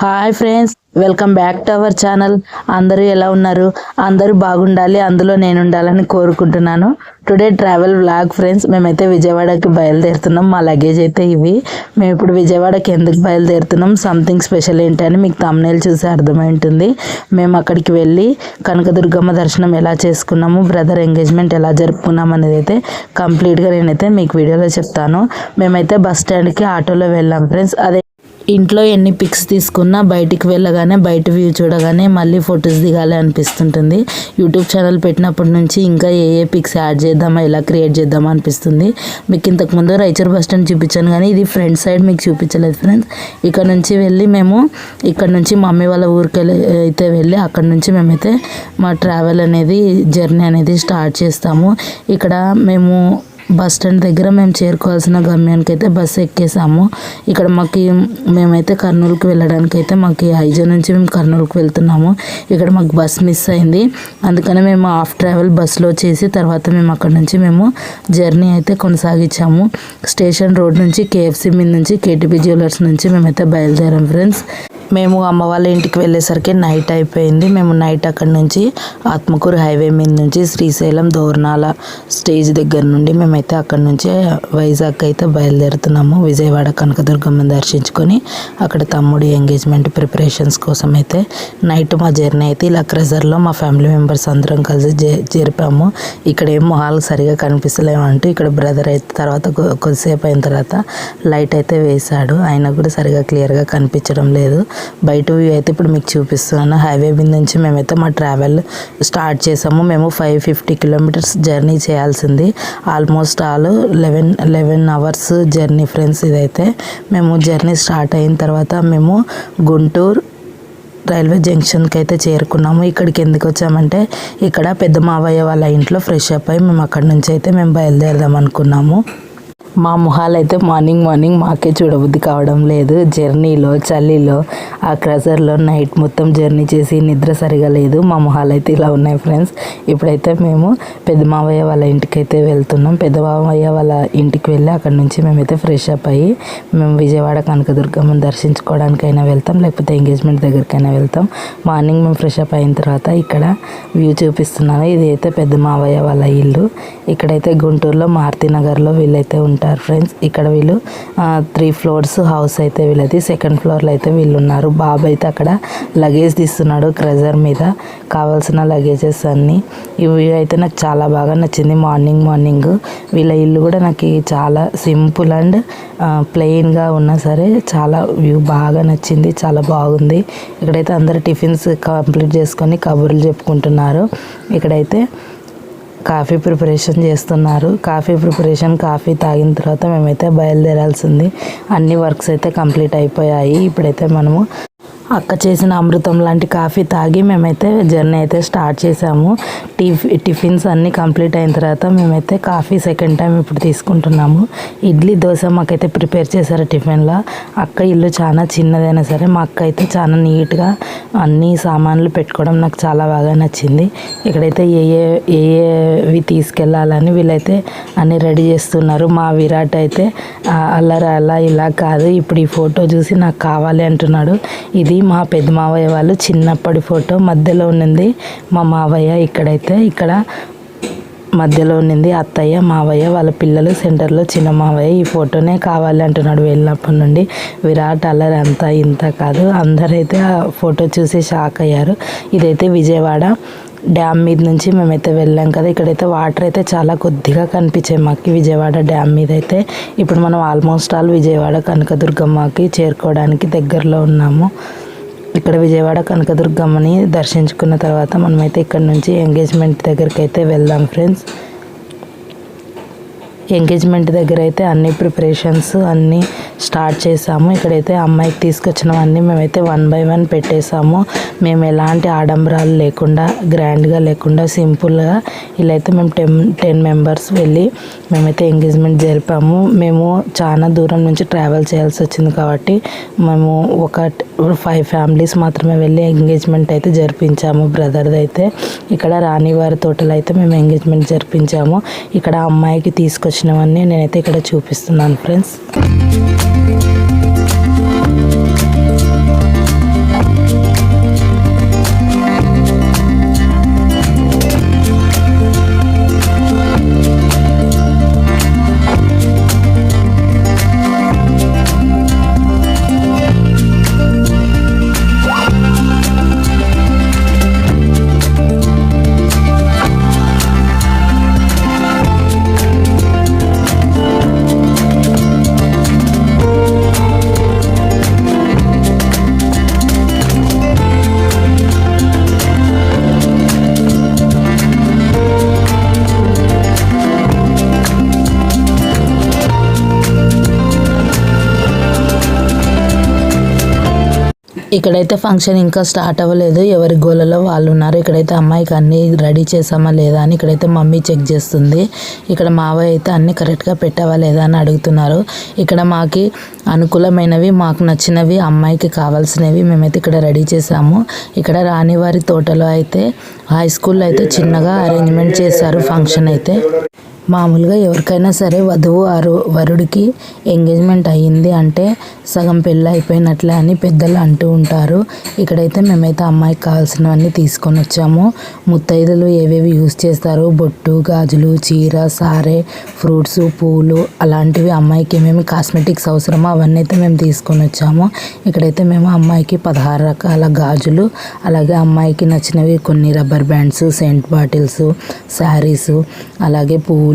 Hi friends, welcome back to our channel. అందరూ ఎలా ఉన్నారు? అందరూ బాగుండాలి, అందులో నేను ఉండాలని కోరుకుంటున్నాను. Today travel vlog friends. మేమైతే విజయవాడకి బయలుదేరుతున్నాం. మా లగేజ్ అయితే ఇవి. మేము ఇప్పుడు విజయవాడకి ఎందుకు బయలుదేరుతున్నాం, సంథింగ్ స్పెషల్ ఏంటని మీకు థంబ్నెయిల్ చూసి అర్థమై ఉంటుంది. మేము అక్కడికి వెళ్ళి కనకదుర్గమ్మ దర్శనం ఎలా చేసుకున్నాము, బ్రదర్ ఎంగేజ్మెంట్ ఎలా జరుపుకున్నాం అనేది అయితే కంప్లీట్గా నేనైతే మీకు వీడియోలో చెప్తాను. మేమైతే బస్ స్టాండ్కి ఆటోలో వెళ్ళాం ఫ్రెండ్స్. అదే ఇంట్లో ఎన్ని పిక్స్ తీసుకున్నా బయటికి వెళ్ళగానే బయట వ్యూ చూడగానే మళ్ళీ ఫొటోస్ దిగాలి అనిపిస్తుంటుంది. యూట్యూబ్ ఛానల్ పెట్టినప్పటి నుంచి ఇంకా ఏ పిక్స్ యాడ్ చేద్దామా, ఎలా క్రియేట్ చేద్దామా అనిపిస్తుంది. మీకు ఇంతకుముందు రైచూర్ బస్ స్టాండ్ చూపించాను, కానీ ఇది ఫ్రంట్ సైడ్ మీకు చూపించలేదు ఫ్రెండ్స్. ఇక్కడ నుంచి వెళ్ళి మేము ఇక్కడ నుంచి మమ్మీ వాళ్ళ ఊరికి అయితే వెళ్ళి అక్కడ నుంచి మేమైతే మా ట్రావెల్ అనేది జర్నీ అనేది స్టార్ట్ చేస్తాము. ఇక్కడ మేము బస్ స్టాండ్ దగ్గర మేము చేరుకోవాల్సిన గమ్యానికి అయితే బస్సు ఎక్కేసాము. ఇక్కడ మేమైతే కర్నూలుకి వెళ్ళడానికి అయితే మాకు హైజా నుంచి మేము కర్నూలుకి వెళ్తున్నాము. ఇక్కడ మాకు బస్ మిస్ అయింది, అందుకని మేము హాఫ్ ట్రావెల్ బస్సులో చేసి తర్వాత మేము అక్కడ నుంచి మేము జర్నీ అయితే కొనసాగించాము. స్టేషన్ రోడ్ నుంచి కేఎఫ్సి మీద నుంచి కేటీపీ జ్యువెలర్స్ నుంచి మేమైతే బయలుదేరాం ఫ్రెండ్స్. మేము అమ్మ వాళ్ళ ఇంటికి వెళ్ళేసరికి నైట్ అయిపోయింది. మేము నైట్ అక్కడ నుంచి ఆత్మకూరు హైవే మీద నుంచి శ్రీశైలం దోర్నాల స్టేజ్ దగ్గర నుండి మేమైతే అక్కడ నుంచి వైజాగ్ అయితే బయలుదేరుతున్నాము. విజయవాడ కనకదుర్గమ్మని దర్శించుకొని అక్కడ తమ్ముడి ఎంగేజ్మెంట్ ప్రిపరేషన్స్ కోసం అయితే నైట్ మా జర్నీ అయితే ఇలా క్రెజర్లో మా ఫ్యామిలీ మెంబర్స్ అందరం కలిసి జరిపాము. ఇక్కడ ఏం మొహాలు సరిగా కనిపిస్తలేమంటూ ఇక్కడ బ్రదర్ అయితే తర్వాత కొద్దిసేపు అయిన తర్వాత లైట్ అయితే వేశాడు. అయినా కూడా సరిగా క్లియర్గా కనిపించడం లేదు. బయట వ్యూ అయితే ఇప్పుడు మీకు చూపిస్తున్నాను. హైవే మీద నుంచి మేమైతే మా ట్రావెల్ స్టార్ట్ చేసాము. మేము 550 కిలోమీటర్స్ జర్నీ చేయాల్సింది. Almost all 11 hours journey friends. ఇదైతే మేము జర్నీ స్టార్ట్ అయిన తర్వాత మేము గుంటూరు రైల్వే జంక్షన్కి అయితే చేరుకున్నాము. ఇక్కడికి ఎందుకు వచ్చామంటే ఇక్కడ పెద్ద మావయ్య వాళ్ళ ఇంట్లో ఫ్రెష్ అప్ అయ్యి మేము అక్కడి నుంచి అయితే మేము బయలుదేరదాం అనుకున్నాము. మా మొహాలు అయితే మార్నింగ్ మాకే చూడబుద్ధి కావడం లేదు. జర్నీలో చలిలో ఆ క్రజర్లో నైట్ మొత్తం జర్నీ చేసి నిద్ర సరిగా లేదు. మా మొహాలు అయితే ఇలా ఉన్నాయి ఫ్రెండ్స్. ఇప్పుడైతే మేము పెద్ద మావయ్య వాళ్ళ ఇంటికి అయితే వెళ్తున్నాం. పెద్ద మావయ్య వాళ్ళ ఇంటికి వెళ్ళి అక్కడ నుంచి మేమైతే ఫ్రెష్ అప్ అయ్యి మేము విజయవాడ కనకదుర్గమ్మని దర్శించుకోవడానికైనా వెళ్తాం, లేకపోతే ఎంగేజ్మెంట్ దగ్గరికైనా వెళ్తాం. మార్నింగ్ మేము ఫ్రెష్ అప్ అయిన తర్వాత ఇక్కడ వ్యూ చూపిస్తున్నాను. ఇది అయితే పెద్ద మావయ్య వాళ్ళ ఇల్లు. ఇక్కడైతే గుంటూరులో మారుతినగర్లో వీళ్ళైతే ఉంటారు ఫ్రెండ్స్. ఇక్కడ వీళ్ళు 3 ఫ్లోర్స్ హౌస్ అయితే వీళ్ళది. సెకండ్ ఫ్లోర్లో అయితే వీళ్ళు ఉన్నారు. బాబు అయితే అక్కడ లగేజ్ తీస్తున్నాడు క్రెజర్ మీద, కావాల్సిన లగేజెస్ అన్నీ. ఇవి అయితే నాకు చాలా బాగా నచ్చింది. మార్నింగ్ వీళ్ళ ఇల్లు కూడా నాకు చాలా సింపుల్ అండ్ ప్లెయిన్గా ఉన్నా సరే చాలా వ్యూ బాగా నచ్చింది, చాలా బాగుంది. ఇక్కడైతే అందరు టిఫిన్స్ కంప్లీట్ చేసుకొని కబుర్లు చెప్పుకుంటున్నారు. ఇక్కడైతే కాఫీ ప్రిపరేషన్ చేస్తున్నారు. కాఫీ తాగిన తర్వాత మేమైతే బయలుదేరాల్సింది. అన్ని వర్క్స్ అయితే కంప్లీట్ అయిపోయాయి. ఇప్పుడైతే మనము అక్క చేసిన అమృతం లాంటి కాఫీ తాగి మేమైతే జర్నీ అయితే స్టార్ట్ చేసాము. టిఫిన్స్ అన్నీ కంప్లీట్ అయిన తర్వాత మేమైతే కాఫీ సెకండ్ టైం ఇప్పుడు తీసుకుంటున్నాము. ఇడ్లీ దోశ మాకైతే ప్రిపేర్ చేశారు టిఫిన్లో. అక్క ఇల్లు చాలా చిన్నదైనా సరే మా అక్క అయితే చాలా నీట్గా అన్ని సామాన్లు పెట్టుకోవడం నాకు చాలా బాగా నచ్చింది. ఇక్కడైతే ఏవి తీసుకెళ్ళాలని వీళ్ళైతే అన్నీ రెడీ చేస్తున్నారు. మా విరాట్ అయితే అలా ఇలా కాదు, ఇప్పుడు ఈ ఫోటో చూసి నాకు కావాలి అంటున్నాడు. ఇది మా పెద్ద మావయ్య వాళ్ళు చిన్నప్పటి ఫోటో. మధ్యలో ఉన్నది మా మావయ్య. ఇక్కడ మధ్యలో ఉన్నది అత్తయ్య, మావయ్య వాళ్ళ పిల్లలు, సెంటర్లో చిన్న మావయ్య. ఈ ఫోటోనే కావాలి అంటున్నాడు వెళ్ళినప్పటి నుండి. విరాట్ అల్లరి అంతా ఇంత కాదు. అందరైతే ఆ ఫోటో చూసి షాక్ అయ్యారు. ఇదైతే విజయవాడ డ్యామ్ మీద నుంచి మేమైతే వెళ్ళాం కదా. ఇక్కడైతే వాటర్ అయితే చాలా కొద్దిగా కనిపించాయి మాకు విజయవాడ డ్యామ్ మీద అయితే. ఇప్పుడు మనం ఆల్మోస్ట్ ఆల్ విజయవాడ కనకదుర్గమ్మకి చేరుకోవడానికి దగ్గరలో ఉన్నాము. ఇక్కడ విజయవాడ కనకదుర్గమ్మని దర్శించుకున్న తర్వాత మనమైతే ఇక్కడ నుంచి ఎంగేజ్మెంట్ దగ్గరికి అయితే వెళ్దాం ఫ్రెండ్స్. ఎంగేజ్మెంట్ దగ్గర అయితే అన్ని ప్రిపరేషన్స్ అన్నీ స్టార్ట్ చేసాము. ఇక్కడైతే అమ్మాయికి తీసుకొచ్చినవన్నీ మేమైతే 1 by 1 పెట్టేసాము. మేము ఎలాంటి ఆడంబరాలు లేకుండా, గ్రాండ్గా లేకుండా సింపుల్గా ఇలా అయితే మేము 10 మెంబర్స్ వెళ్ళి మేమైతే ఎంగేజ్మెంట్ జరిపాము. మేము చాలా దూరం నుంచి ట్రావెల్ చేయాల్సి వచ్చింది కాబట్టి మేము ఒక 5 ఫ్యామిలీస్ మాత్రమే వెళ్ళి ఎంగేజ్మెంట్ అయితే జరిపించాము బ్రదర్ది అయితే. ఇక్కడ రాణివారి తోటలో అయితే మేము ఎంగేజ్మెంట్ జరిపించాము. ఇక్కడ అమ్మాయికి తీసుకొచ్చిన తెచ్చినవన్నీ నేనైతే ఇక్కడ చూపిస్తున్నాను ఫ్రెండ్స్. ఇక్కడైతే ఫంక్షన్ ఇంకా స్టార్ట్ అవ్వలేదు, ఎవరి గోలలో వాళ్ళు ఉన్నారు. ఇక్కడైతే అమ్మాయికి అన్నీ రెడీ చేసామా లేదా అని ఇక్కడైతే మమ్మీ చెక్ చేస్తుంది. ఇక్కడ మావయ్య అయితే అన్నీ కరెక్ట్గా పెట్టావా లేదా అని అడుగుతున్నారు. ఇక్కడ మాకి అనుకూలమైనవి, మాకు నచ్చినవి, అమ్మాయికి కావాల్సినవి మేమైతే ఇక్కడ రెడీ చేసాము. ఇక్కడ రాణివారి తోటలో అయితే హై స్కూల్లో అయితే చిన్నగా అరేంజ్మెంట్ చేశారు ఫంక్షన్ అయితే. మామూలుగా ఎవరికైనా సరే వధువు వరుడికి ఎంగేజ్మెంట్ అయ్యింది అంటే సగం పెళ్ళి అయిపోయినట్లే అని పెద్దలు అంటూ ఉంటారు. ఇక్కడైతే మేమైతే అమ్మాయికి కావాల్సినవన్నీ తీసుకొని వచ్చాము. ముత్తైదులు ఏవేవి యూజ్ చేస్తారు, బొట్టు, గాజులు, చీర, సారే, ఫ్రూట్స్, పూలు, అలాంటివి అమ్మాయికి ఏమేమి కాస్మెటిక్స్ అవసరమో అవన్నీ అయితే మేము తీసుకొని వచ్చాము. ఇక్కడైతే మేము అమ్మాయికి 16 రకాల గాజులు, అలాగే అమ్మాయికి నచ్చినవి కొన్ని rubber bands, cent bottles, saris, అలాగే పువ్వులు,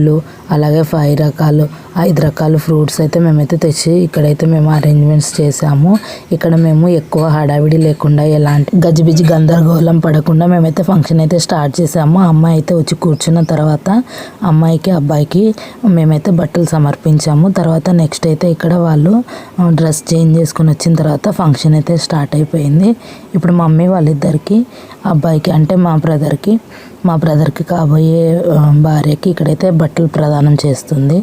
అలాగే 5 రకాల ఫ్రూట్స్ అయితే మేమైతే తెచ్చి ఇక్కడైతే మేము అరేంజ్మెంట్స్ చేసాము. ఇక్కడ మేము ఎక్కువ హడావిడి లేకుండా ఎలాంటి గజిబిజి గందరగోళం పడకుండా మేమైతే ఫంక్షన్ అయితే స్టార్ట్ చేసాము. అమ్మాయి అయితే వచ్చి కూర్చున్న తర్వాత అమ్మాయికి అబ్బాయికి మేమైతే బట్టలు సమర్పించాము. తర్వాత నెక్స్ట్ అయితే ఇక్కడ వాళ్ళు డ్రెస్ చేంజ్ చేసుకుని వచ్చిన తర్వాత ఫంక్షన్ అయితే స్టార్ట్ అయిపోయింది. ఇప్పుడు మమ్మీ వాళ్ళిద్దరికి, అబ్బాయికి అంటే మా బ్రదర్కి కాబోయే భార్యకి ఇక్కడైతే బట్టలు ప్రదానం చేస్తుంది.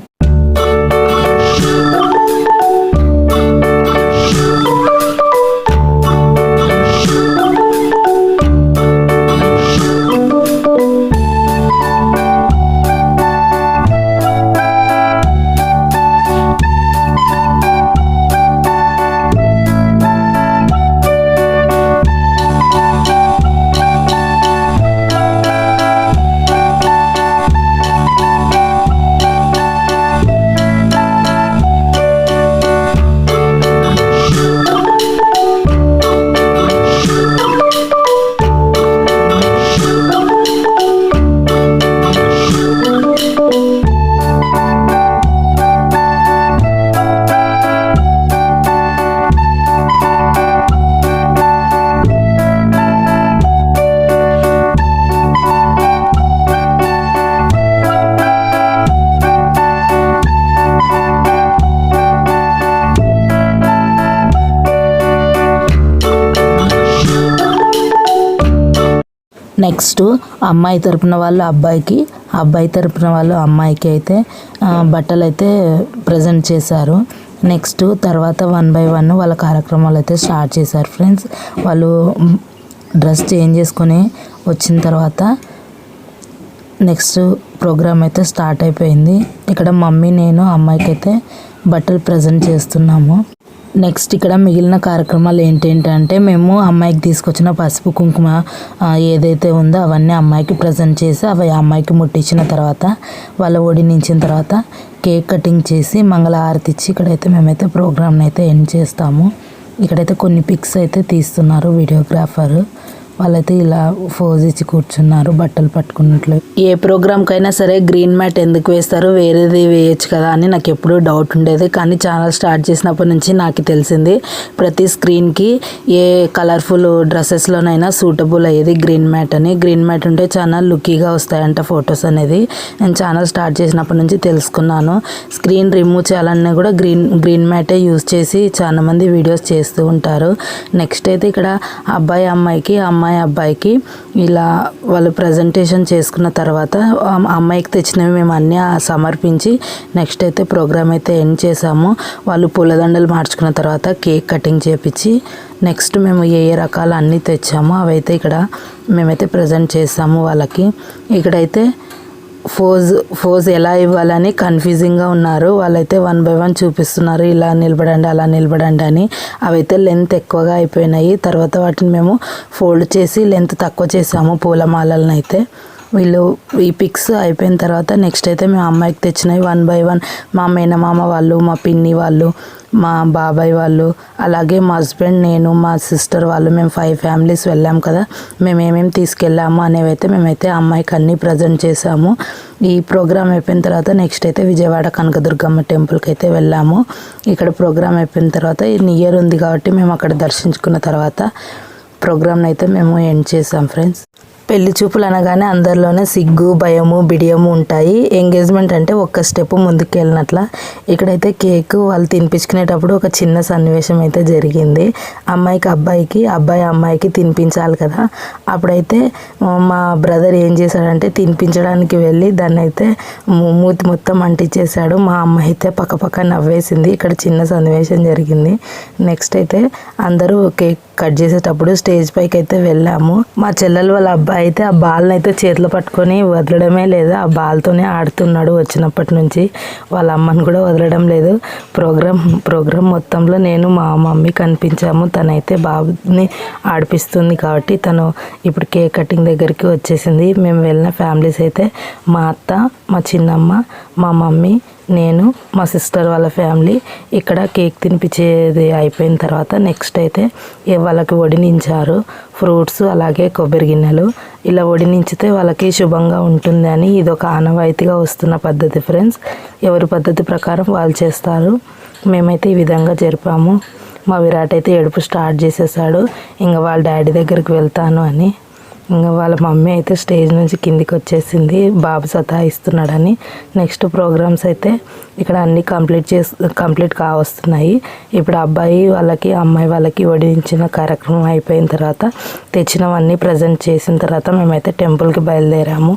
నెక్స్ట్ అమ్మాయి తరపున వాళ్ళు అబ్బాయికి, అబ్బాయి తరపున వాళ్ళు అమ్మాయికి అయితే బట్టలు అయితే ప్రజెంట్ చేశారు. నెక్స్ట్ తర్వాత 1 by 1 వాళ్ళ కార్యక్రమాలు అయితే స్టార్ట్ చేశారు ఫ్రెండ్స్. వాళ్ళు డ్రెస్ చేంజ్ చేసుకొని వచ్చిన తర్వాత నెక్స్ట్ ప్రోగ్రామ్ అయితే స్టార్ట్ అయిపోయింది. ఇక్కడ మమ్మీ, నేను అమ్మాయికి అయితే బట్టలు ప్రజెంట్ చేస్తున్నాము. నెక్స్ట్ ఇక్కడ మిగిలిన కార్యక్రమాలు ఏంటంటే మేము అమ్మాయికి తీసుకొచ్చిన పసుపు కుంకుమ ఏదైతే ఉందో అవన్నీ అమ్మాయికి ప్రజెంట్ చేసి అవి అమ్మాయికి ముట్టించిన తర్వాత వాళ్ళ ఒడినించిన తర్వాత కేక్ కటింగ్ చేసి మంగళహారతి ఇచ్చి ఇక్కడైతే మేమైతే ప్రోగ్రామ్ని అయితే ఎండ్ చేస్తాము. ఇక్కడైతే కొన్ని పిక్స్ అయితే తీస్తున్నారు వీడియోగ్రాఫర్. వాళ్ళైతే ఇలా ఫోజ్ ఇచ్చి కూర్చున్నారు బట్టలు పట్టుకున్నట్లు. ఏ ప్రోగ్రామ్కైనా సరే గ్రీన్ మ్యాట్ ఎందుకు వేస్తారు, వేరేది వేయచ్చు కదా అని నాకు ఎప్పుడూ డౌట్ ఉండేది. కానీ ఛానల్ స్టార్ట్ చేసినప్పటి నుంచి నాకు తెలిసింది ప్రతి స్క్రీన్కి ఏ కలర్ఫుల్ డ్రెస్సెస్లోనైనా సూటబుల్ అయ్యేది గ్రీన్ మ్యాట్ అని. గ్రీన్ మ్యాట్ ఉంటే చాలా లుక్కీగా వస్తాయంట ఫొటోస్ అనేది. నేను ఛానల్ స్టార్ట్ చేసినప్పటి నుంచి తెలుసుకున్నాను. స్క్రీన్ రిమూవ్ చేయాలన్నా కూడా గ్రీన్ మ్యాటే యూజ్ చేసి చాలా మంది వీడియోస్ చేస్తూ ఉంటారు. నెక్స్ట్ అయితే ఇక్కడ అబ్బాయి అబ్బాయికి ఇలా వాళ్ళు ప్రజెంటేషన్ చేసుకున్న తర్వాత అమ్మాయికి తెచ్చినవి మేము అన్నీ సమర్పించి నెక్స్ట్ అయితే ప్రోగ్రామ్ అయితే ఎండ్ చేసాము. వాళ్ళు పూలదండలు మార్చుకున్న తర్వాత కేక్ కటింగ్ చేపించి నెక్స్ట్ మేము ఏ రకాలు అన్నీ తెచ్చామో అవైతే ఇక్కడ మేమైతే ప్రజెంట్ చేసాము వాళ్ళకి. ఇక్కడైతే ఫోజ్ ఎలా ఇవ్వాలని కన్ఫ్యూజింగ్గా ఉన్నారు. వాళ్ళైతే 1 by 1 చూపిస్తున్నారు, ఇలా నిలబడండి అలా నిలబడండి అని. అవైతే లెంత్ ఎక్కువగా అయిపోయినాయి. తర్వాత వాటిని మేము ఫోల్డ్ చేసి లెంత్ తక్కువ చేసాము పూలమాలలను అయితే. వీళ్ళు ఈ పిక్స్ అయిపోయిన తర్వాత నెక్స్ట్ అయితే మేము అమ్మాయికి తెచ్చినవి 1 by 1 మా మేనమామ వాళ్ళు, మా పిన్ని వాళ్ళు, మా బాబాయ్ వాళ్ళు, అలాగే మా హస్బెండ్, నేను, మా సిస్టర్ వాళ్ళు, మేము 5 ఫ్యామిలీస్ వెళ్ళాం కదా. మేము ఏమేమి తీసుకెళ్ళాము అనేవైతే మేమైతే అమ్మాయికి అన్నీ ప్రజెంట్ చేసాము. ఈ ప్రోగ్రామ్ అయిపోయిన తర్వాత నెక్స్ట్ అయితే విజయవాడ కనకదుర్గమ్మ టెంపుల్కి అయితే వెళ్ళాము. ఇక్కడ ప్రోగ్రామ్ అయిపోయిన తర్వాత న్యూ ఇయర్ ఉంది కాబట్టి మేము అక్కడ దర్శించుకున్న తర్వాత ప్రోగ్రామ్ని అయితే మేము ఎండ్ చేసాం ఫ్రెండ్స్. పెళ్లి చూపులు అనగానే అందరిలోనే సిగ్గు, భయము, బిడియము ఉంటాయి. ఎంగేజ్మెంట్ అంటే ఒక్క స్టెప్ ముందుకు వెళ్ళినట్ల. ఇక్కడైతే కేక్ వాళ్ళు తినిపించుకునేటప్పుడు ఒక చిన్న సన్నివేశం అయితే జరిగింది. అమ్మాయికి అబ్బాయికి, అబ్బాయి అమ్మాయికి తినిపించాలి కదా. అప్పుడైతే మా బ్రదర్ ఏం చేశాడంటే తినిపించడానికి వెళ్ళి దాన్ని అయితే మూతి మొత్తం అంటించేశాడు. మా అమ్మాయి అయితే పక్కపక్క నవ్వేసింది. ఇక్కడ చిన్న సన్నివేశం జరిగింది. నెక్స్ట్ అయితే అందరూ కేక్ కట్ చేసేటప్పుడు స్టేజ్ పైకి అయితే వెళ్ళాము. మా చెల్లెలు వాళ్ళ అబ్బాయి అయితే ఆ బాల్ని అయితే చేతిలో పట్టుకొని వదలడమే లేదు. ఆ బాల్తోనే ఆడుతున్నాడు వచ్చినప్పటి నుంచి. వాళ్ళ అమ్మని కూడా వదలడం లేదు. ప్రోగ్రామ్ మొత్తంలో నేను మా మమ్మీ కనిపించాము. తనైతే బాబుని ఆడిపిస్తుంది కాబట్టి తను ఇప్పుడు కేక్ కటింగ్ దగ్గరికి వచ్చేసింది. మేము వెళ్ళిన ఫ్యామిలీస్ అయితే మా అత్త, మా చిన్నమ్మ, మా మమ్మీ, నేను, మా సిస్టర్ వాళ్ళ ఫ్యామిలీ. ఇక్కడ కేక్ తినిపించేది అయిపోయిన తర్వాత నెక్స్ట్ అయితే వాళ్ళకి వడినించారు ఫ్రూట్స్, అలాగే కొబ్బరి గిన్నెలు. ఇలా వడినించితే వాళ్ళకి శుభంగా ఉంటుంది అని ఇది ఒక ఆనవాయితీగా వస్తున్న పద్ధతి ఫ్రెండ్స్. ఎవరి పద్ధతి ప్రకారం వాళ్ళు చేస్తారు. మేమైతే ఈ విధంగా జరిపాము. మా విరాట్ అయితే ఏడుపు స్టార్ట్ చేసేసాడు, ఇంకా వాళ్ళ డాడీ దగ్గరికి వెళ్తాను అని. ఇంకా వాళ్ళ మమ్మీ అయితే స్టేజ్ నుంచి కిందికి వచ్చేసింది బాబు సతాయిస్తున్నాడని. నెక్స్ట్ ప్రోగ్రామ్స్ అయితే ఇక్కడ అన్నీ కంప్లీట్ కావస్తున్నాయి. ఇప్పుడు అబ్బాయి వాళ్ళకి, అమ్మాయి వాళ్ళకి వడ్డించిన కార్యక్రమం అయిపోయిన తర్వాత తెచ్చినవన్నీ ప్రజెంట్ చేసిన తర్వాత మేమైతే టెంపుల్కి బయలుదేరాము.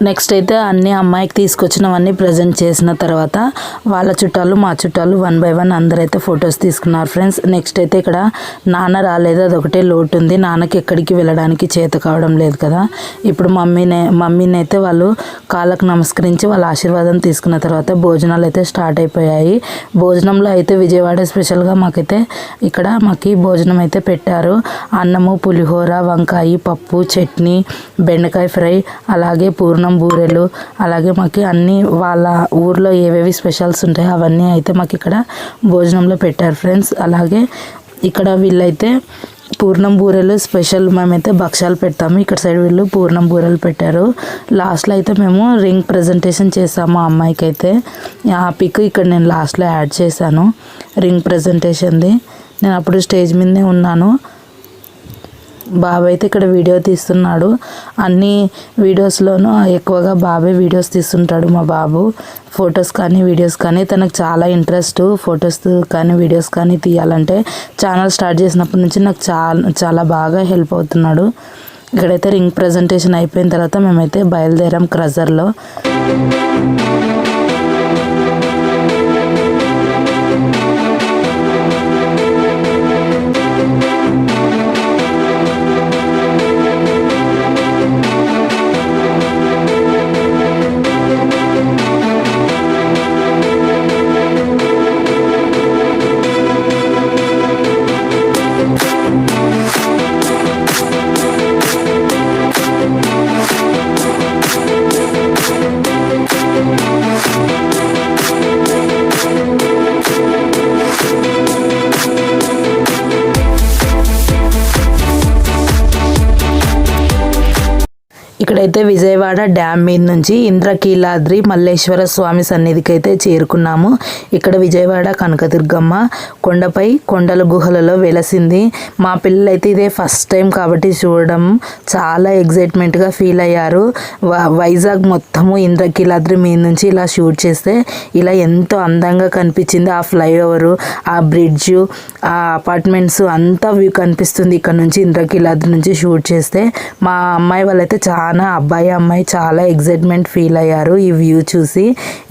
నెక్స్ట్ అయితే అన్ని అమ్మాయికి తీసుకొచ్చినవన్నీ ప్రజెంట్ చేసిన తర్వాత వాళ్ళ చుట్టాలు మా చుట్టాలు 1 by 1 అందరైతే ఫొటోస్ తీసుకున్నారు ఫ్రెండ్స్. నెక్స్ట్ అయితే ఇక్కడ నాన్న రాలేదు, అదొకటే లోటు ఉంది. నాన్నకి ఎక్కడికి వెళ్ళడానికి చేత కావడం లేదు కదా. ఇప్పుడు మమ్మీని అయితే వాళ్ళు కాళ్ళకు నమస్కరించి వాళ్ళ ఆశీర్వాదం తీసుకున్న తర్వాత భోజనాలు అయితే స్టార్ట్ అయిపోయాయి. భోజనంలో అయితే విజయవాడ స్పెషల్గా మాకైతే ఇక్కడ మాకు భోజనం అయితే పెట్టారు. అన్నము, పులిహోర, వంకాయ, పప్పు, చట్నీ, బెండకాయ ఫ్రై, అలాగే పూర్ణం, బూరెలు, అలాగే మాకు అన్నీ వాళ్ళ ఊర్లో ఏవేవి స్పెషల్స్ ఉంటాయో అవన్నీ అయితే మాకు ఇక్కడ భోజనంలో పెట్టారు ఫ్రెండ్స్. అలాగే ఇక్కడ వీళ్ళైతే పూర్ణం బూరెలు స్పెషల్, మేమైతే భక్షాలు పెడతాము. ఇక్కడ సైడ్ వీళ్ళు పూర్ణం బూరెలు పెట్టారు. లాస్ట్లో అయితే మేము రింగ్ ప్రజెంటేషన్ చేసాము ఆ అమ్మాయికి అయితే. ఆ పిక్ ఇక్కడ నేను లాస్ట్లో యాడ్ చేశాను రింగ్ ప్రజెంటేషన్ది. నేను అప్పుడు స్టేజ్ మీదనే ఉన్నాను. బాబాయ్ అయితే ఇక్కడ వీడియో తీస్తున్నాడు. అన్ని వీడియోస్లోనూ ఎక్కువగా బాబాయ్ వీడియోస్ తీస్తుంటాడు మా బాబు. ఫొటోస్ కానీ వీడియోస్ కానీ తనకు చాలా ఇంట్రెస్ట్. ఫొటోస్ కానీ వీడియోస్ కానీ తీయాలంటే ఛానల్ స్టార్ట్ చేసినప్పటి నుంచి నాకు చాలా బాగా హెల్ప్ అవుతున్నాడు. ఇక్కడైతే రింగ్ ప్రజెంటేషన్ అయిపోయిన తర్వాత మేమైతే బయలుదేరాం క్రజర్లో. ఇక్కడైతే విజయవాడ డ్యామ్ మీద నుంచి ఇంద్రకీలాద్రి మల్లేశ్వర స్వామి సన్నిధికి అయితే చేరుకున్నాము. ఇక్కడ విజయవాడ కనకదుర్గమ్మ కొండపై కొండల గుహలలో వెలసింది. మా పిల్లలైతే ఇదే ఫస్ట్ టైం కాబట్టి చూడడం చాలా ఎగ్జైట్మెంట్గా ఫీల్ అయ్యారు. వైజాగ్ మొత్తము ఇంద్రకీలాద్రి మీద నుంచి ఇలా షూట్ చేస్తే ఇలా ఎంతో అందంగా కనిపించింది. ఆ ఫ్లైఓవరు, ఆ బ్రిడ్జు, ఆ అపార్ట్మెంట్స్ అంతా వ్యూ కనిపిస్తుంది ఇక్కడ నుంచి ఇంద్రకీలాద్రి నుంచి షూట్ చేస్తే. మా అమ్మాయి వాళ్ళైతే అమ్మాయి చాలా ఎగ్జైట్మెంట్ ఫీల్ అయ్యారు ఈ వ్యూ చూసి.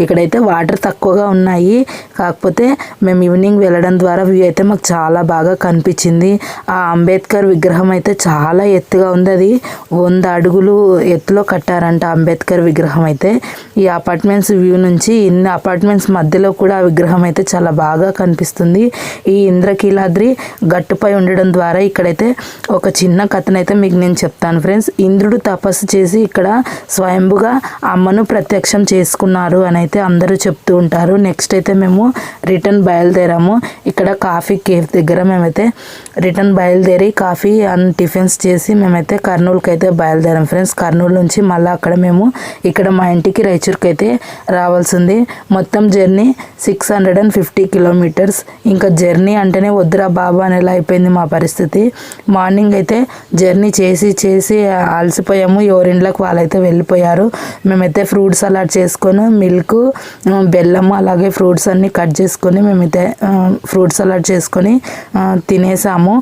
ఇక్కడైతే వాటర్ తక్కువగా ఉన్నాయి, కాకపోతే మేము ఈవినింగ్ వెళ్ళడం ద్వారా వ్యూ అయితే మాకు చాలా బాగా కనిపించింది. ఆ అంబేద్కర్ విగ్రహం అయితే చాలా ఎత్తుగా ఉంది. అది 100 అడుగులు ఎత్తులో కట్టారంట అంబేద్కర్ విగ్రహం అయితే. ఈ అపార్ట్మెంట్స్ వ్యూ నుంచి ఇన్ని అపార్ట్మెంట్స్ మధ్యలో కూడా ఆ విగ్రహం అయితే చాలా బాగా కనిపిస్తుంది. ఈ ఇంద్రకీలాద్రి గట్టుపై ఉండడం ద్వారా ఇక్కడైతే ఒక చిన్న కథనైతే మీకు నేను చెప్తాను ఫ్రెండ్స్. ఇంద్రుడు తపస్సు చేసి ఇక్కడ స్వయంభుగా అమ్మను ప్రత్యక్షం చేసుకున్నారు అని అయితే అందరూ చెప్తూ ఉంటారు. నెక్స్ట్ అయితే మేము రిటర్న్ బయలుదేరాము. ఇక్కడ కాఫీ కేఫ్ దగ్గర మేమైతే రిటర్న్ బయలుదేరి కాఫీ అండ్ టిఫిన్స్ చేసి మేమైతే కర్నూలుకి అయితే బయలుదేరాం ఫ్రెండ్స్. కర్నూలు నుంచి మళ్ళీ అక్కడ మేము ఇక్కడ మా ఇంటికి రాయచూరుకి అయితే రావాల్సింది. మొత్తం జర్నీ 650 కిలోమీటర్స్. ఇంకా జర్నీ అంటేనే వద్దురా బాబా అనేలా అయిపోయింది మా పరిస్థితి. మార్నింగ్ అయితే జర్నీ చేసి అలసిపోయాము. ఎవరింట్లోకి వాళ్ళైతే వెళ్ళిపోయారు. మేమైతే ఫ్రూట్ సలాడ్ చేసుకొని మిల్క్, బెల్లము, అలాగే ఫ్రూట్స్ అన్నీ కట్ చేసుకొని మేమైతే ఫ్రూట్ సలాడ్ చేసుకొని తినేసాము.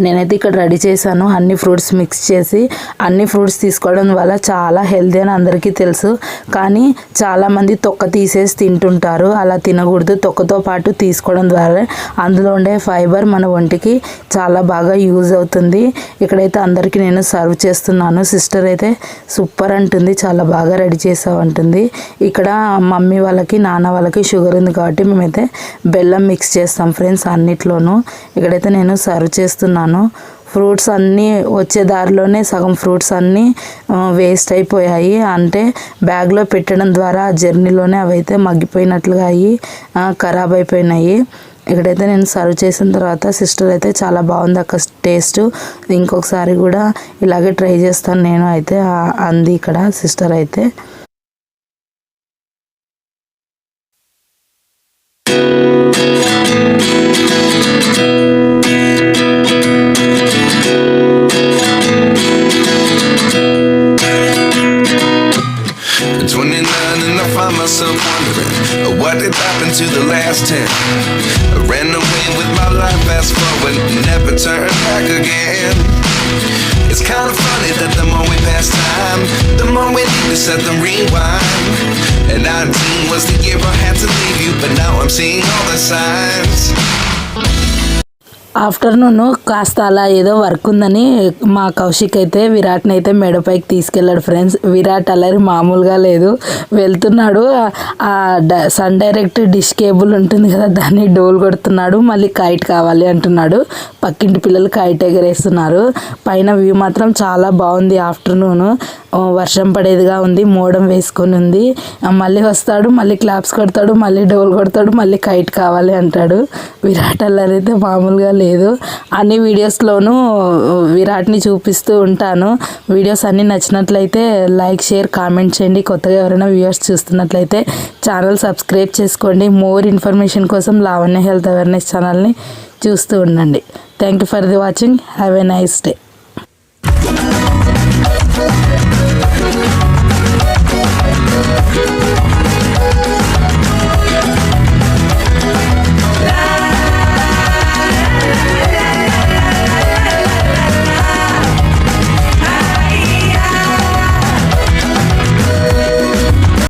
నేనైతే ఇక్కడ రెడీ చేశాను అన్ని ఫ్రూట్స్ మిక్స్ చేసి. అన్ని ఫ్రూట్స్ తీసుకోవడం వల్ల చాలా హెల్తీ అని అందరికీ తెలుసు, కానీ చాలామంది తొక్క తీసేసి తింటుంటారు. అలా తినకూడదు. తొక్కతో పాటు తీసుకోవడం ద్వారా అందులో ఉండే ఫైబర్ మన ఒంటికి చాలా బాగా యూజ్ అవుతుంది. ఇక్కడైతే అందరికీ నేను సర్వ్ చేస్తున్నాను. సిస్టర్ అయితే సూపర్ అంటుంది, చాలా బాగా రెడీ చేసావు అంటుంది. ఇక్కడ మమ్మీ వాళ్ళకి నాన్న వాళ్ళకి షుగర్ ఉంది కాబట్టి మేమైతే బెల్లం మిక్స్ చేస్తాం ఫ్రెండ్స్ అన్నిట్లోనూ. ఇక్కడైతే నేను సర్వ్ చేస్తున్నాను. ఫ్రూట్స్ అన్నీ వచ్చే దారిలోనే సగం ఫ్రూట్స్ అన్నీ వేస్ట్ అయిపోయాయి. అంటే బ్యాగ్లో పెట్టడం ద్వారా జర్నీలోనే అవైతే మగ్గిపోయినట్లుగా అయ్యి ఖరాబ్ అయిపోయినాయి. ఇక్కడైతే నేను సర్వ్ చేసిన తర్వాత సిస్టర్ అయితే చాలా బాగుంది అక్క టేస్ట్, ఇంకొకసారి కూడా ఇలాగే ట్రై చేస్తాను నేను అయితే అంది ఇక్కడ సిస్టర్ అయితే. myself wondering what did happen to the last 10. I ran away with my life. rewind, fast forward, never turn back again. It's kind of funny that the more we pass time, the more we need to set the rewind. And 19 was the year I had to leave you, but now I'm seeing all the signs. Afternoon కాస్త అలా ఏదో work ఉందని మా కౌశిక్ అయితే విరాట్ని అయితే మేడపైకి తీసుకెళ్ళాడు friends. Virat అల్లరి మామూలుగా లేదు, వెళ్తున్నాడు. ఆ సన్ డైరెక్ట్ డిష్ కేబుల్ ఉంటుంది కదా, దాన్ని డోల్ కొడుతున్నాడు. మళ్ళీ కైట్ కావాలి అంటున్నాడు. పక్కింటి పిల్లలు కైట్ ఎగరేస్తున్నారు. పైన వ్యూ మాత్రం చాలా బాగుంది. ఆఫ్టర్నూన్ వర్షం పడేదిగా ఉంది, మోడం వేసుకొని ఉంది. మళ్ళీ వస్తాడు, మళ్ళీ క్లాప్స్ కొడతాడు, మళ్ళీ డోల్ కొడతాడు, మళ్ళీ కైట్ కావాలి అంటాడు. విరాట్ అల్లరి అయితే మామూలుగా లేదు. అన్ని వీడియోస్లోనూ విరాట్ని చూపిస్తూ ఉంటాను. వీడియోస్ అన్నీ నచ్చినట్లయితే లైక్, షేర్, కామెంట్ చేయండి. కొత్తగా ఎవరైనా వ్యూవర్స్ చూస్తున్నట్లయితే ఛానల్ సబ్స్క్రైబ్ చేసుకోండి. మోర్ ఇన్ఫర్మేషన్ కోసం లావణ్య హెల్త్ అవేర్నెస్ ఛానల్ని చూస్తూ ఉండండి. Thank you for the watching. Have a nice day.